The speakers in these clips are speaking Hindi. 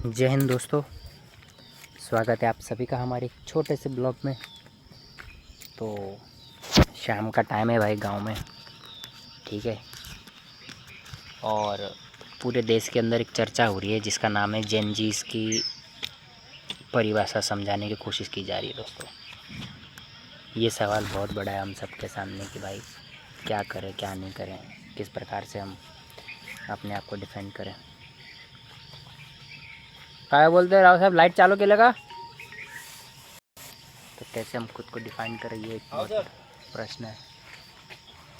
जय हिंद दोस्तों, स्वागत है आप सभी का हमारे एक छोटे से ब्लॉग में। तो शाम का टाइम है भाई गांव में, ठीक है। और पूरे देश के अंदर एक चर्चा हो रही है जिसका नाम है जेन जीज़ की परिभाषा समझाने की कोशिश की जा रही है। दोस्तों, ये सवाल बहुत बड़ा है हम सबके सामने कि भाई क्या करें क्या नहीं करें, किस प्रकार से हम अपने आप को डिफेंड करें। क्या बोलते हैं राव साहब, लाइट चालू के लगा तो कैसे हम खुद को डिफाइन करें, ये एक बहुत बड़ा प्रश्न है।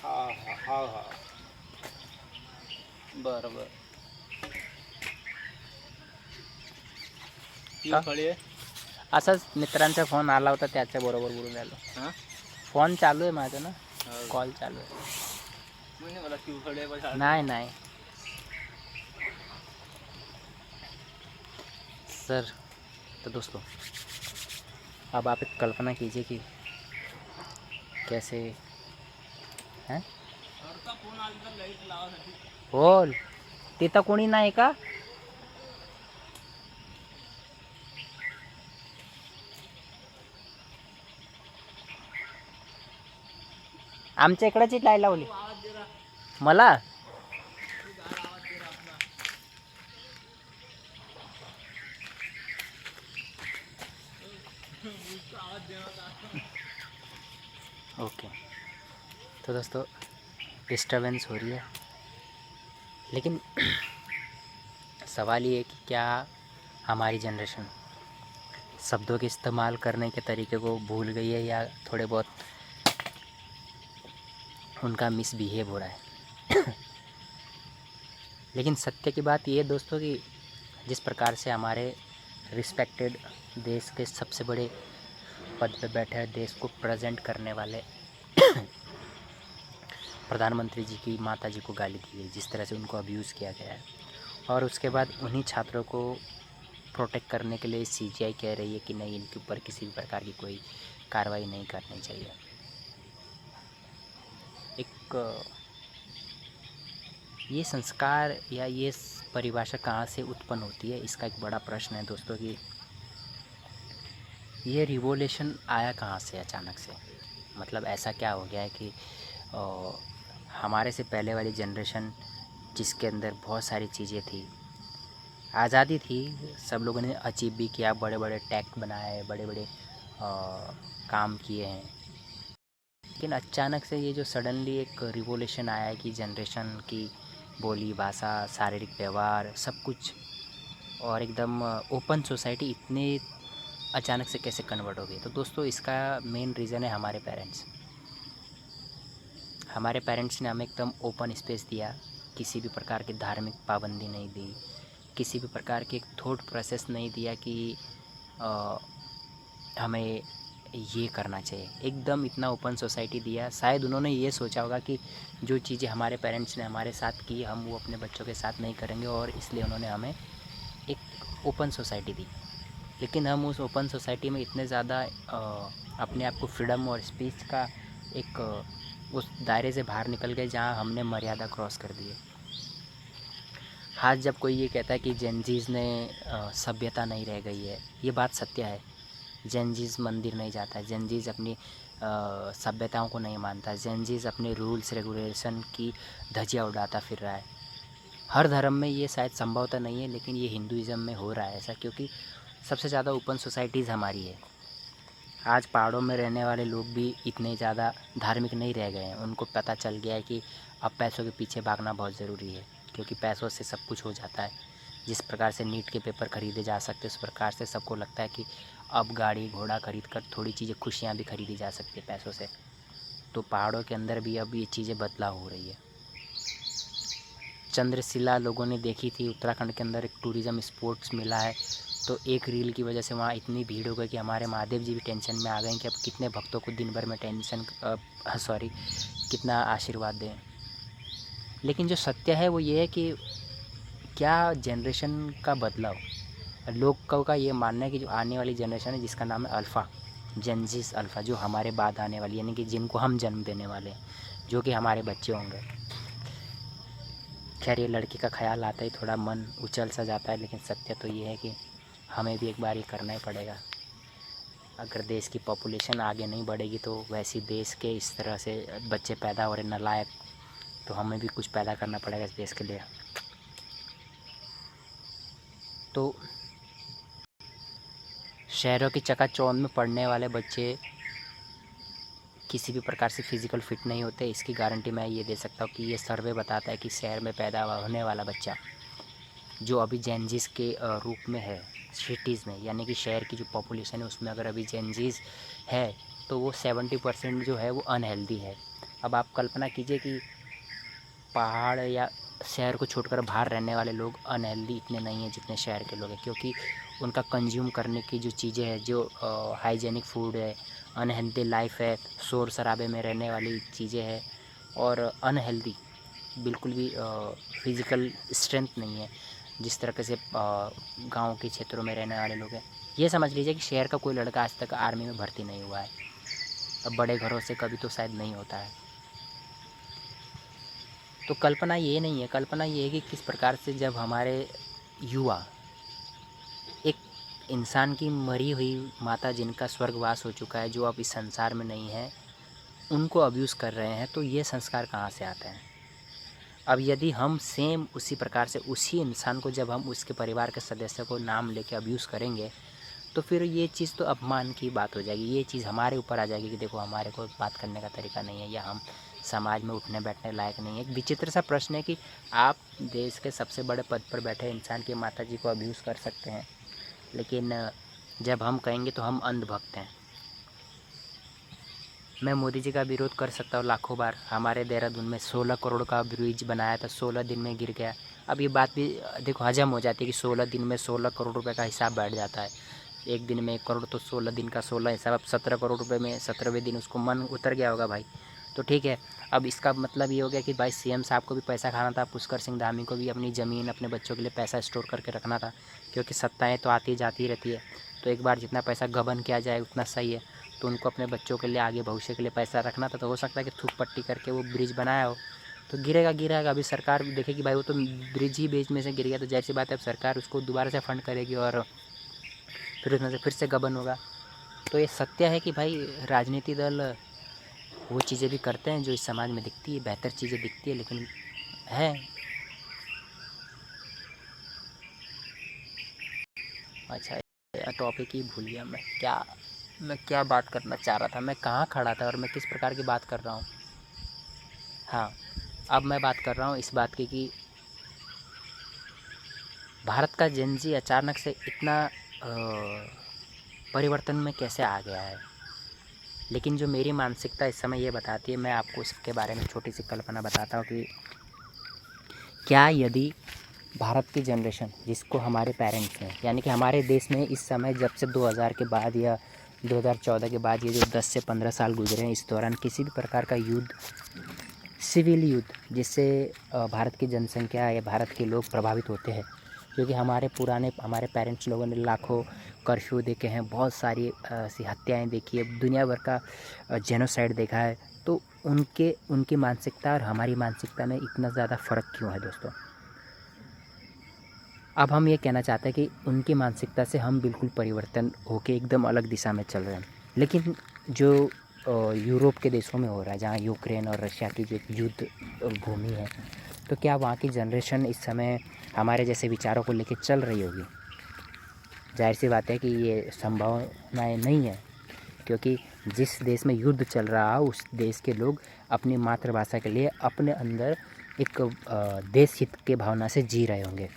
हाँ बरोबर असंच मित्रांचा फोन आला होता, त्याच्याबरोबर बोलून राहिलो. फोन चालू आहे माझा ना, कॉल चालू आहे. नाही सर. तो दोस्तों, अब आप एक कल्पना कीजिए कि कैसे हैं. बोल, तिथं कोणी नाही का? आमच्या इकडची लाईट लावली मला. ओके, तो दोस्तों डिस्टर्बेंस हो रही है, लेकिन सवाल ये है कि क्या हमारी जनरेशन शब्दों के इस्तेमाल करने के तरीके को भूल गई है या थोड़े बहुत उनका मिसबिहेव हो रहा है. लेकिन सत्य की बात ये है दोस्तों कि जिस प्रकार से हमारे रिस्पेक्टेड देश के सबसे बड़े पद पे बैठे हैं, देश को प्रेजेंट करने वाले प्रधानमंत्री जी की माता जी को गाली दी गई, जिस तरह से उनको अब्यूज़ किया गया है, और उसके बाद उन्हीं छात्रों को प्रोटेक्ट करने के लिए सीजीआई कह रही है कि नहीं, इनके ऊपर किसी भी प्रकार की कोई कार्रवाई नहीं करनी चाहिए. एक ये संस्कार या ये परिभाषा कहाँ से उत्पन्न होती है, इसका एक बड़ा प्रश्न है दोस्तों कि ये रिवोल्यूशन आया कहाँ से अचानक से. मतलब ऐसा क्या हो गया है कि हमारे से पहले वाली जनरेशन जिसके अंदर बहुत सारी चीज़ें थी, आज़ादी थी, सब लोगों ने अचीव भी किया, बड़े बड़े टैंक बनाए, बड़े बड़े काम किए हैं, लेकिन अचानक से ये जो सडनली एक रिवोल्यूशन आया है कि जनरेशन की बोली भाषा, शारीरिक व्यवहार, सब कुछ, और एकदम ओपन सोसाइटी इतने अचानक से कैसे कन्वर्ट हो गई. तो दोस्तों, इसका मेन रीज़न है हमारे पेरेंट्स. हमारे पेरेंट्स ने हमें एकदम ओपन स्पेस दिया, किसी भी प्रकार की धार्मिक पाबंदी नहीं दी, किसी भी प्रकार की एक थॉट प्रोसेस नहीं दिया कि हमें ये करना चाहिए. एकदम इतना ओपन सोसाइटी दिया. शायद उन्होंने ये सोचा होगा कि जो चीज़ें हमारे पेरेंट्स ने हमारे साथ की, हम वो अपने बच्चों के साथ नहीं करेंगे, और इसलिए उन्होंने हमें एक ओपन सोसाइटी दी. लेकिन हम उस ओपन सोसाइटी में इतने ज़्यादा अपने आप को फ्रीडम और स्पीच का एक उस दायरे से बाहर निकल गए जहाँ हमने मर्यादा क्रॉस कर दी है. आज जब कोई ये कहता है कि जेनजीज़ ने सभ्यता नहीं रह गई है, ये बात सत्य है. जेनजीज़ मंदिर नहीं जाता है, जेनजीज़ अपनी सभ्यताओं को नहीं मानता, जेनजीज़ अपने रूल्स रेगुलेशन की धज्जियाँ उड़ाता फिर रहा है. हर धर्म में ये शायद संभवतः नहीं है, लेकिन ये हिंदुइज़्म में हो रहा है ऐसा, क्योंकि सबसे ज़्यादा ओपन सोसाइटीज़ हमारी है. आज पहाड़ों में रहने वाले लोग भी इतने ज़्यादा धार्मिक नहीं रह गए हैं. उनको पता चल गया है कि अब पैसों के पीछे भागना बहुत ज़रूरी है, क्योंकि पैसों से सब कुछ हो जाता है. जिस प्रकार से नीट के पेपर ख़रीदे जा सकते हैं, उस प्रकार से सबको लगता है कि अब गाड़ी घोड़ा खरीद कर थोड़ी चीज़ें, खुशियाँ भी खरीदी जा सकती है पैसों से. तो पहाड़ों के अंदर भी अब ये चीज़ें बदलाव हो रही है. चंद्रशिला लोगों ने देखी थी, उत्तराखंड के अंदर एक टूरिज़्म स्पॉट्स मिला है, तो एक रील की वजह से वहाँ इतनी भीड़ हो गई कि हमारे महादेव जी भी टेंशन में आ गए कि अब कितने भक्तों को दिन भर में कितना आशीर्वाद दें. लेकिन जो सत्य है वो ये है कि क्या जनरेशन का बदलाव, लोगों का ये मानना है कि जो आने वाली जनरेशन है जिसका नाम है अल्फ़ा, जेनजीस अल्फ़ा, जो हमारे बाद आने वाली, यानी कि जिनको हम जन्म देने वाले हैं, जो कि हमारे बच्चे होंगे, खैर ये लड़की का ख्याल आता ही थोड़ा मन उछल सा जाता है, लेकिन सत्य तो ये है कि हमें भी एक बार ये करना ही पड़ेगा। अगर देश की पॉपुलेशन आगे नहीं बढ़ेगी तो वैसी देश के इस तरह से बच्चे पैदा हो रहे नालायक, तो हमें भी कुछ पैदा करना पड़ेगा इस देश के लिए। तो शहरों की चकाचौंध में पढ़ने वाले बच्चे किसी भी प्रकार से फिज़िकल फिट नहीं होते, इसकी गारंटी मैं ये दे सकता हूँ कि ये सर्वे बताता है कि शहर में पैदा होने वाला बच्चा जो अभी जेनजीज के रूप में है सिटीज़ में, यानी कि शहर की जो पॉपुलेशन है उसमें अगर अभी जेनजीज है तो वो 70% जो है वो अनहेल्दी है। अब आप कल्पना कीजिए कि पहाड़ या शहर को छोड़कर बाहर रहने वाले लोग अनहेल्दी इतने नहीं हैं जितने शहर के लोग हैं, क्योंकि उनका कंज्यूम करने की जो चीज़ें हैं, जो हाइजेनिक फूड है, अनहेल्दी लाइफ है, शोर शराबे में रहने वाली चीज़ें हैं, और अनहेल्दी बिल्कुल भी फिज़िकल स्ट्रेंथ नहीं है जिस तरह से गाँव के क्षेत्रों में रहने वाले लोग हैं। ये समझ लीजिए कि शहर का कोई लड़का आज तक आर्मी में भर्ती नहीं हुआ है। अब बड़े घरों से कभी तो शायद नहीं होता है। तो कल्पना ये नहीं है, कल्पना ये है कि किस प्रकार से जब हमारे युवा एक इंसान की मरी हुई माता जिनका स्वर्गवास हो चुका है, जो अब इस संसार में नहीं है, उनको अब्यूज़ कर रहे हैं, तो ये संस्कार कहाँ से आते हैं। अब यदि हम सेम उसी प्रकार से उसी इंसान को जब हम उसके परिवार के सदस्य को नाम लेके अब्यूज़ करेंगे तो फिर ये चीज़ तो अपमान की बात हो जाएगी। ये चीज़ हमारे ऊपर आ जाएगी कि देखो हमारे को बात करने का तरीका नहीं है, या हम समाज में उठने बैठने लायक नहीं है। एक विचित्र सा प्रश्न है कि आप देश के सबसे बड़े पद पर बैठे इंसान की माता जी को अब्यूज़ कर सकते हैं, लेकिन जब हम कहेंगे तो हम अंधभक्त हैं। मैं मोदी जी का विरोध कर सकता हूँ लाखों बार। हमारे देहरादून में 16 करोड़ का ब्रिज बनाया था, 16 दिन में गिर गया। अब ये बात भी देखो हजम हो जाती है कि 16 दिन में 16 करोड़ रुपए का हिसाब बैठ जाता है। एक दिन में 1 करोड़ तो 16 दिन का 16 हिसाब, अब 17 करोड़ रुपए में 17वें दिन उसको मन उतर गया होगा भाई। तो ठीक है, अब इसका मतलब ये हो गया कि भाई सीएम साहब को भी पैसा खाना था, पुष्कर सिंह धामी को भी अपनी ज़मीन अपने बच्चों के लिए पैसा स्टोर करके रखना था, क्योंकि सत्ताएँ तो आती जाती रहती है। तो एक बार जितना पैसा गबन किया जाए उतना सही है। तो उनको अपने बच्चों के लिए आगे भविष्य के लिए पैसा रखना था, तो हो सकता है कि थूक पट्टी करके वो ब्रिज बनाया हो, तो गिरेगा। अभी सरकार देखेगी भाई वो तो ब्रिज ही बीच में से गिर गया, तो जाहिर सी बात है अब सरकार उसको दोबारा से फंड करेगी और फिर उसमें से फिर से गबन होगा। तो ये सत्य है कि भाई राजनीति दल वो चीज़ें भी करते हैं जो इस समाज में दिखती है, बेहतर चीज़ें दिखती है, लेकिन है। अच्छा, टॉपिक ही भूल गया मैं क्या बात करना चाह रहा था, मैं कहाँ खड़ा था और मैं किस प्रकार की बात कर रहा हूँ। हाँ, अब मैं बात कर रहा हूँ इस बात की कि भारत का जेन ज़ी अचानक से इतना परिवर्तन में कैसे आ गया है। लेकिन जो मेरी मानसिकता इस समय ये बताती है, मैं आपको इसके बारे में छोटी सी कल्पना बताता हूँ कि क्या यदि भारत की जनरेशन जिसको हमारे पेरेंट्स हैं, यानी कि हमारे देश में इस समय जब से 2000 के बाद या 2014 के बाद ये जो 10 से 15 साल गुजरे हैं, इस दौरान किसी भी प्रकार का युद्ध, सिविल युद्ध जिससे भारत की जनसंख्या या भारत के लोग प्रभावित होते हैं, क्योंकि हमारे पेरेंट्स लोगों ने लाखों कर्फ्यू देखे हैं, बहुत सारी ऐसी हत्याएँ देखी है, दुनिया भर का जेनोसाइड देखा है। तो उनकी मानसिकता और हमारी मानसिकता में इतना ज़्यादा फ़र्क क्यों है दोस्तों। अब हम ये कहना चाहते हैं कि उनकी मानसिकता से हम बिल्कुल परिवर्तन होके एकदम अलग दिशा में चल रहे हैं। लेकिन जो यूरोप के देशों में हो रहा है, जहाँ यूक्रेन और रशिया की जो युद्ध भूमि है, तो क्या वहाँ की जनरेशन इस समय हमारे जैसे विचारों को लेकर चल रही होगी? जाहिर सी बात है कि ये संभावनाएं नहीं है, क्योंकि जिस देश में युद्ध चल रहा है उस देश के लोग अपनी मातृभाषा के लिए अपने अंदर एक देश हित के भावना से जी रहे होंगे।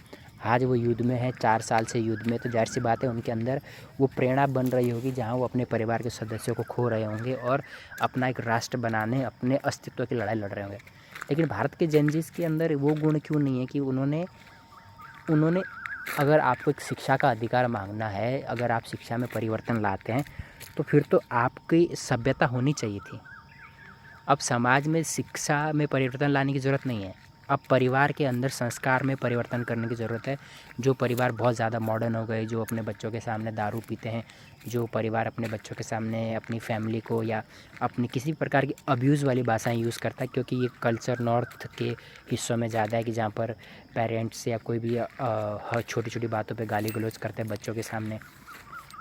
आज वो युद्ध में है, 4 साल से युद्ध में, तो जाहिर सी बात है उनके अंदर वो प्रेरणा बन रही होगी, जहाँ वो अपने परिवार के सदस्यों को खो रहे होंगे और अपना एक राष्ट्र बनाने, अपने अस्तित्व की लड़ाई लड़ रहे होंगे। लेकिन भारत के जेनजीज के अंदर वो गुण क्यों नहीं है कि उन्होंने अगर आपको एक शिक्षा का अधिकार मांगना है, अगर आप शिक्षा में परिवर्तन लाते हैं, तो फिर तो आपकी सभ्यता होनी चाहिए थी। अब समाज में शिक्षा में परिवर्तन लाने की ज़रूरत नहीं है, अब परिवार के अंदर संस्कार में परिवर्तन करने की ज़रूरत है। जो परिवार बहुत ज़्यादा मॉडर्न हो गए, जो अपने बच्चों के सामने दारू पीते हैं, जो परिवार अपने बच्चों के सामने अपनी फैमिली को या अपनी किसी भी प्रकार की अब्यूज़ वाली भाषाएं यूज़ करता है, क्योंकि ये कल्चर नॉर्थ के हिस्सों में ज़्यादा है कि जहाँ पर पेरेंट्स या कोई भी हर छोटी छोटी बातों पे गाली गलौज करते हैं बच्चों के सामने।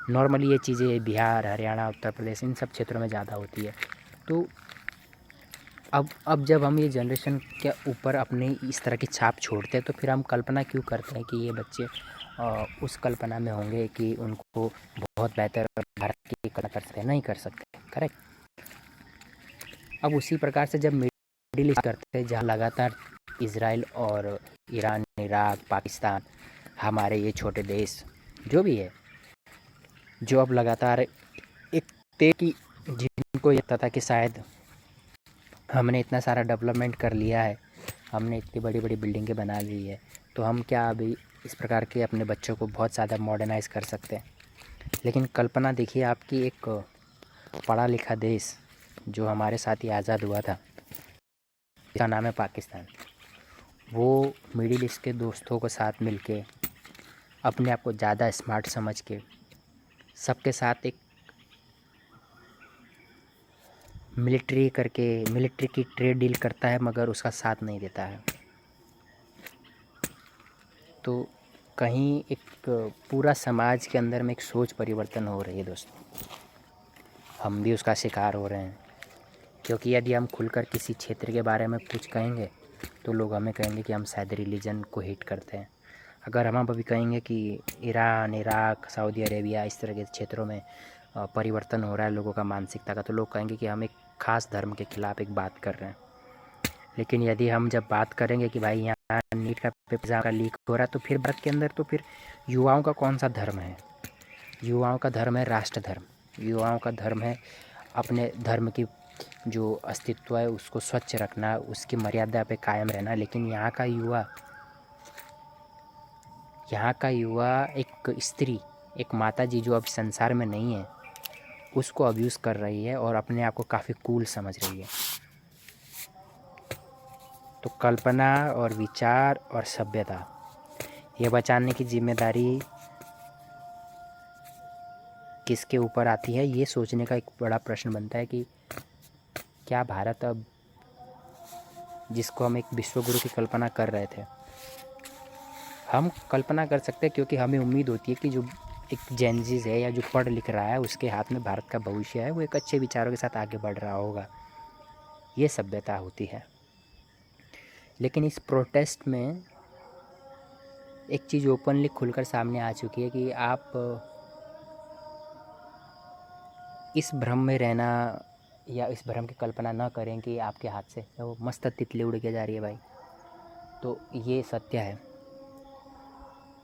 नॉर्मली ये चीज़ें बिहार, हरियाणा, उत्तर प्रदेश इन सब क्षेत्रों में ज़्यादा होती है। तो अब जब हम ये जनरेशन के ऊपर अपनी इस तरह की छाप छोड़ते हैं, तो फिर हम कल्पना क्यों करते हैं कि ये बच्चे उस कल्पना में होंगे कि उनको बहुत बेहतर भारत की कल्पना कर सकते हैं? नहीं कर सकते। करेक्ट। अब उसी प्रकार से जब मिडिल ईस्ट करते हैं, जहाँ लगातार इज़राइल और ईरान, इराक, पाकिस्तान, हमारे ये छोटे देश जो भी है, जो अब लगातार एक तय की, जिनको ये लगता था कि शायद हमने इतना सारा डेवलपमेंट कर लिया है, हमने इतनी बड़ी बड़ी बिल्डिंगें बना ली है, तो हम क्या अभी इस प्रकार के अपने बच्चों को बहुत ज़्यादा मॉडर्नाइज़ कर सकते हैं? लेकिन कल्पना देखिए आपकी, एक पढ़ा लिखा देश जो हमारे साथ ही आज़ाद हुआ था, जिसका नाम है पाकिस्तान, वो मिडिल ईस्ट के दोस्तों के साथ मिलके अपने आप को ज़्यादा स्मार्ट समझ के सबके साथ एक मिलिट्री की ट्रेड डील करता है, मगर उसका साथ नहीं देता है। तो कहीं एक पूरा समाज के अंदर में एक सोच परिवर्तन हो रही है दोस्तों। हम भी उसका शिकार हो रहे हैं, क्योंकि यदि हम खुलकर किसी क्षेत्र के बारे में कुछ कहेंगे तो लोग हमें कहेंगे कि हम शायद रिलीजन को हेट करते हैं। अगर हम अभी कहेंगे कि ईरान, इराक, सऊदी अरेबिया इस तरह के क्षेत्रों में परिवर्तन हो रहा है लोगों का मानसिकता का, तो लोग कहेंगे कि हम एक ख़ास धर्म के ख़िलाफ़ एक बात कर रहे हैं। लेकिन यदि हम जब बात करेंगे कि भाई यहाँ नीट का पेपर का लीक हो रहा है, तो फिर भारत के अंदर तो फिर युवाओं का कौन सा धर्म है? युवाओं का धर्म है राष्ट्र धर्म। युवाओं का धर्म है अपने धर्म की जो अस्तित्व है उसको स्वच्छ रखना, उसकी मर्यादा पे कायम रहना। लेकिन यहाँ का युवा एक स्त्री, एक माता जी जो अब संसार में नहीं है, उसको अब्यूज़ कर रही है और अपने आप को काफ़ी कूल समझ रही है। तो कल्पना और विचार और सभ्यता, ये बचाने की जिम्मेदारी किसके ऊपर आती है? ये सोचने का एक बड़ा प्रश्न बनता है कि क्या भारत अब, जिसको हम एक विश्वगुरु की कल्पना कर रहे थे, हम कल्पना कर सकते हैं क्योंकि हमें उम्मीद होती है कि जो एक जेनज़ीज़ है या जो पढ़ लिख रहा है उसके हाथ में भारत का भविष्य है, वो एक अच्छे विचारों के साथ आगे बढ़ रहा होगा। ये सभ्यता होती है। लेकिन इस प्रोटेस्ट में एक चीज़ ओपनली खुलकर सामने आ चुकी है कि आप इस भ्रम में रहना या इस भ्रम की कल्पना न करें कि आपके हाथ से वो मस्त तितली उड़ के जा रही है भाई। तो ये सत्य है।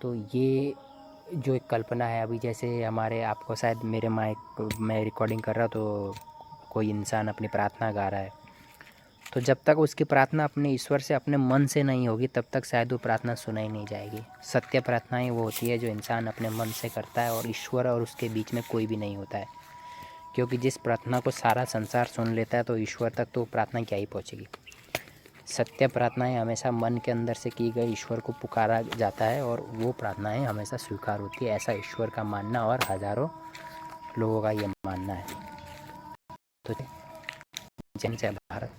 तो ये जो एक कल्पना है, अभी जैसे हमारे, आपको शायद मेरे माइक में रिकॉर्डिंग कर रहा तो कोई इंसान अपनी प्रार्थना गा रहा है, तो जब तक उसकी प्रार्थना अपने ईश्वर से, अपने मन से नहीं होगी, तब तक शायद वो प्रार्थना सुनाई नहीं जाएगी। सत्य प्रार्थनाएं वो होती है जो इंसान अपने मन से करता है और ईश्वर और उसके बीच में कोई भी नहीं होता है। क्योंकि जिस प्रार्थना को सारा संसार सुन लेता है तो ईश्वर तक तो प्रार्थना क्या ही पहुँचेगी। सत्य प्रार्थनाएं हमेशा मन के अंदर से की गई ईश्वर को पुकारा जाता है और वो प्रार्थनाएं हमेशा स्वीकार होती है, ऐसा ईश्वर का मानना और हज़ारों लोगों का ये मानना है। तो जय जय भारत।